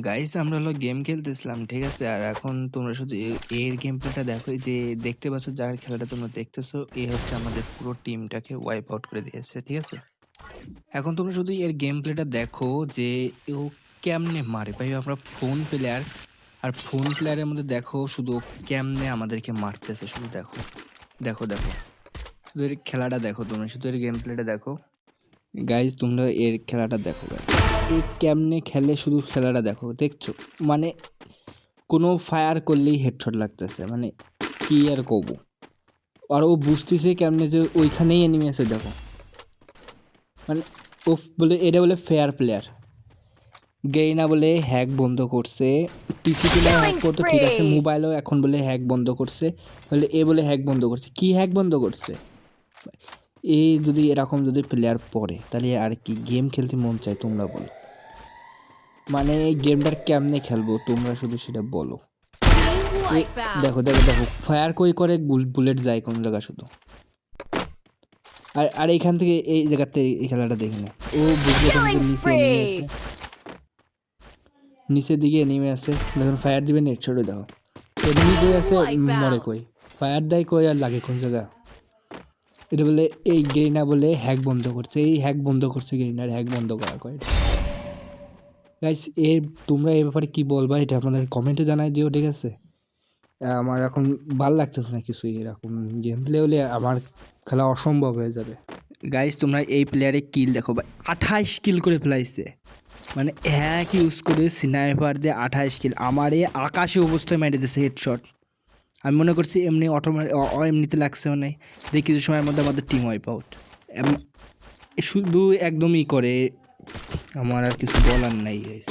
Guys আমরা হলো game খেলতেছিলাম, ঠিক আছে? আর এখন তোমরা শুধু এর গেম প্লেটা দেখো। এই যে দেখতে পাচ্ছ, যার খেলাটা তোমরা দেখতেছো, এ হচ্ছে আমাদের পুরো টিমটাকে ওয়াইপ আউট করে দিয়েছে, ঠিক আছে? এখন তোমরা শুধু এর গেম প্লেটা দেখো যে ও কেমনে মারে ভাই। আমরা ফোন প্লেয়ার, আর ফোন প্লেয়ারের মধ্যে দেখো শুধু ও কেমনে আমাদেরকে মারতেছে। শুধু দেখো দেখো দেখো, শুধু এর খেলাটা দেখো, তোমরা শুধু এর গেম প্লেটা দেখো। গাইজ তোমরা এর খেলাটা দেখো ভাই, এ কেমনে খেলে শুধু খেলাটা দেখো। দেখছো মানে কোনো ফায়ার করলেই হেডশট লাগতেছে, মানে কি আর কব। আর ও বুঝতেছে কেমনে যে ওইখানেই এনিমি আছে, দেখো। মানে ও বলে এটা বলে ফেয়ার প্লেয়ার। গেইনা বলে হ্যাক বন্ধ করছে, পিসিতে হ্যাক করতো ঠিক আছে, মোবাইলেও এখন বলে হ্যাক বন্ধ করছে। বলে এ বলে হ্যাক বন্ধ করছে, কি হ্যাক বন্ধ করছে? এই যদি এরকম যদি প্লেয়ার পড়ে তাহলে আর কি গেম খেলতে মন চায় তোমরা বলো। মানে এই গেমটার কেমনে খেলবো তোমরা শুধু সেটা বলো। দেখো দেখো দেখো, ফায়ার কই করে বুলেট যায় কোন জায়গা শুধু। আর আর এইখান থেকে এই জায়গাতে এই খেলাটা দেখি না, ও বুঝলো কেন যে নিচে এনিমি আছে, নিচের দিকে এনিমি আছে। যখন ফায়ার দিবেন হেডশটে দেখো এনিমি কই আছে, মরে কই, ফায়ার দেয় কই, আর লাগে কোন জায়গা। এটা বলে এই গেরিনা বলে হ্যাক বন্ধ করছে, এই হ্যাক বন্ধ করছে গেরিনার, হ্যাক বন্ধ করা কয়। গাইস তোমরা এই ব্যাপারে কি বলবা এটা আপনাদের কমেন্টে জানাই দিও, ঠিক আছে? আমার এখন ভাল লাগতেছে না কিছুই, এরকম গেম প্লে হলে আমার খেলা অসম্ভব হয়ে যাবে। গাইস তোমরা এই প্লেয়ারে কিল দেখো ভাই, 28 কিল করে ফেলাইছে। মানে হ্যাক ইউজ করে স্নাইপার দিয়ে 28 কিল, আমারে আকাশে অবস্থায় মেরে দিয়েছে হেডশট। আমি মনে করছি এমনি অটোমেটিক এমনিতে লাগছে, মানে দেখি কিছু সময়ের মধ্যে আমাদের টিম ওয়াইপ আউট। শুধু একদমই করে, আমার আর কিছু বলার নাই গাইস।